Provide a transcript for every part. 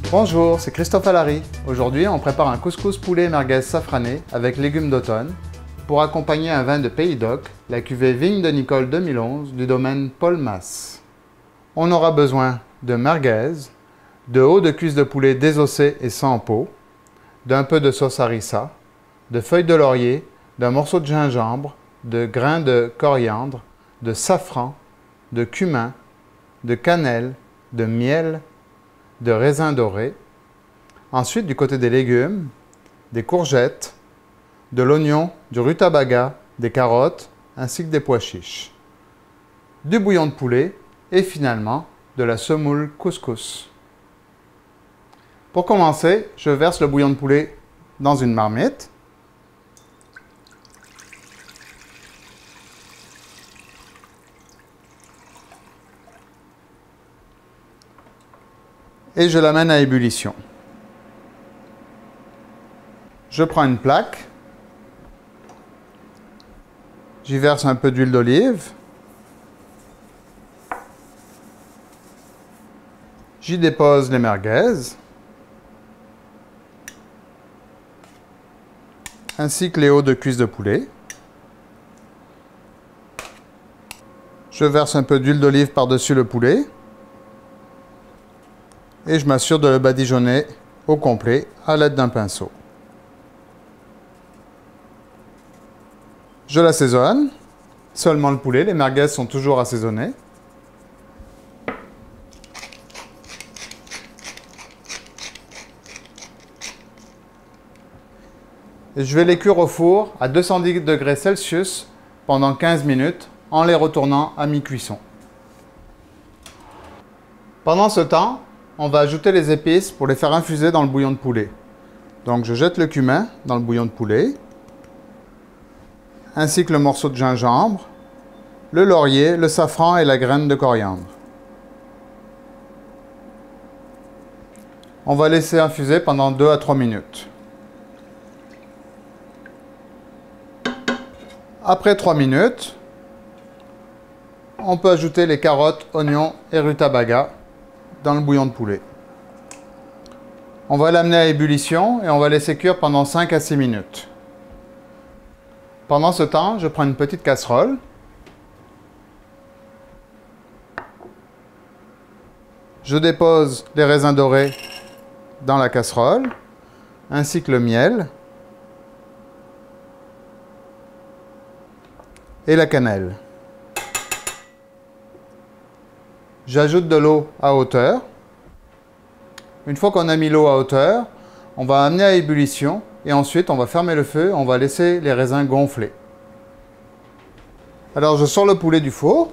Bonjour, c'est Christophe Allary. Aujourd'hui, on prépare un couscous poulet merguez safrané avec légumes d'automne pour accompagner un vin de Pays d'Oc, la cuvée Vigne de Nicole 2011 du domaine Paul Mas. On aura besoin de merguez, de haut de cuisse de poulet désossé et sans peau, d'un peu de sauce harissa, de feuilles de laurier, d'un morceau de gingembre, de grains de coriandre, de safran, de cumin, de cannelle, de miel, de raisins dorés. Ensuite, du côté des légumes, des courgettes, de l'oignon, du rutabaga, des carottes, ainsi que des pois chiches, du bouillon de poulet et finalement de la semoule couscous. Pour commencer, je verse le bouillon de poulet dans une marmite. Et je l'amène à ébullition. Je prends une plaque, j'y verse un peu d'huile d'olive, j'y dépose les merguez, ainsi que les hauts de cuisse de poulet. Je verse un peu d'huile d'olive par-dessus le poulet. Et je m'assure de le badigeonner au complet à l'aide d'un pinceau. Je l'assaisonne, seulement le poulet, les merguez sont toujours assaisonnées. Et je vais les cuire au four à 210 degrés Celsius pendant 15 minutes en les retournant à mi-cuisson. Pendant ce temps, on va ajouter les épices pour les faire infuser dans le bouillon de poulet. Donc je jette le cumin dans le bouillon de poulet, ainsi que le morceau de gingembre, le laurier, le safran et la graine de coriandre. On va laisser infuser pendant 2 à 3 minutes. Après 3 minutes, on peut ajouter les carottes, oignons et rutabaga dans le bouillon de poulet. On va l'amener à ébullition et on va laisser cuire pendant 5 à 6 minutes. Pendant ce temps, je prends une petite casserole. Je dépose les raisins dorés dans la casserole, ainsi que le miel et la cannelle. J'ajoute de l'eau à hauteur. Une fois qu'on a mis l'eau à hauteur, on va amener à ébullition et ensuite on va fermer le feu, on va laisser les raisins gonfler. Alors je sors le poulet du four.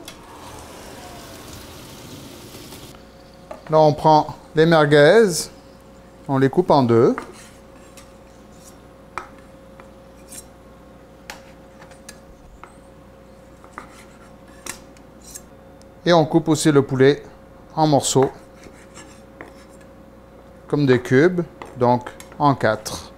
Là on prend les merguez, on les coupe en deux. Et on coupe aussi le poulet en morceaux, comme des cubes, donc en 4.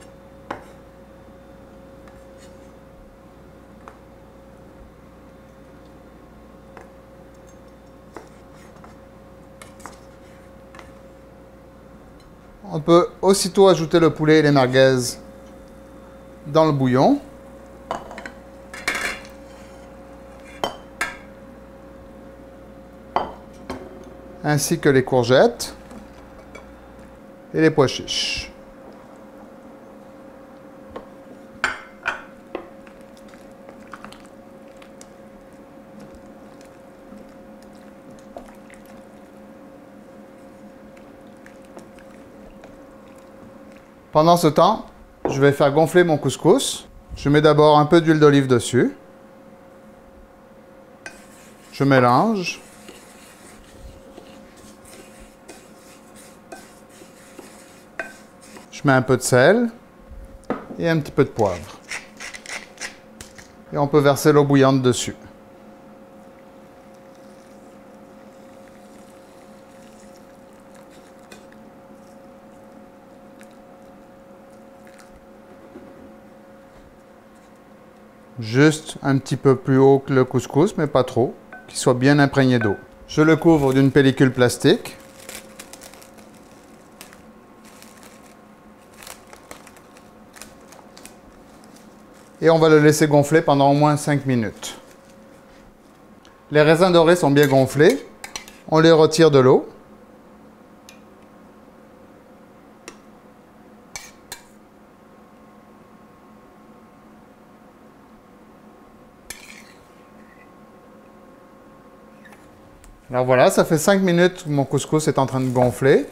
On peut aussitôt ajouter le poulet et les merguez dans le bouillon. Ainsi que les courgettes et les pois chiches. Pendant ce temps, je vais faire gonfler mon couscous. Je mets d'abord un peu d'huile d'olive dessus. Je mélange. Je mets un peu de sel et un petit peu de poivre. Et on peut verser l'eau bouillante dessus. Juste un petit peu plus haut que le couscous, mais pas trop, qu'il soit bien imprégné d'eau. Je le couvre d'une pellicule plastique. Et on va le laisser gonfler pendant au moins 5 minutes. Les raisins dorés sont bien gonflés. On les retire de l'eau. Alors voilà, ça fait 5 minutes que mon couscous est en train de gonfler.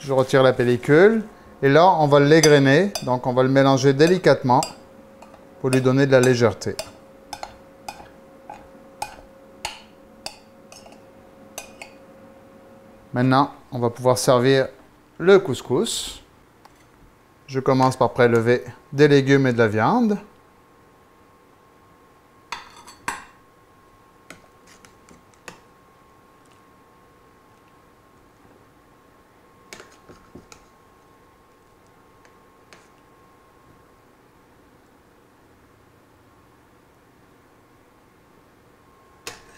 Je retire la pellicule. Et là, on va l'égrener. Donc, on va le mélanger délicatement pour lui donner de la légèreté. Maintenant, on va pouvoir servir le couscous. Je commence par prélever des légumes et de la viande.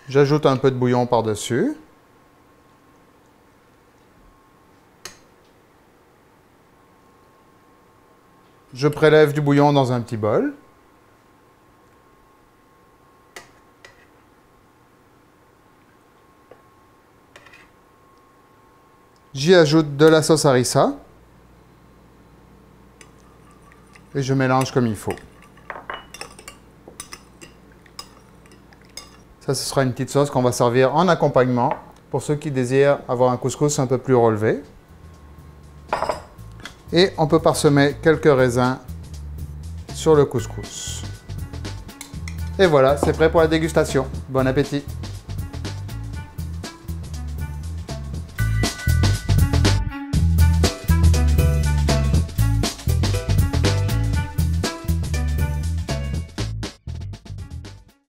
J'ajoute un peu de bouillon par-dessus. Je prélève du bouillon dans un petit bol. J'y ajoute de la sauce harissa. Et je mélange comme il faut. Ça, ce sera une petite sauce qu'on va servir en accompagnement pour ceux qui désirent avoir un couscous un peu plus relevé. Et on peut parsemer quelques raisins sur le couscous. Et voilà, c'est prêt pour la dégustation. Bon appétit!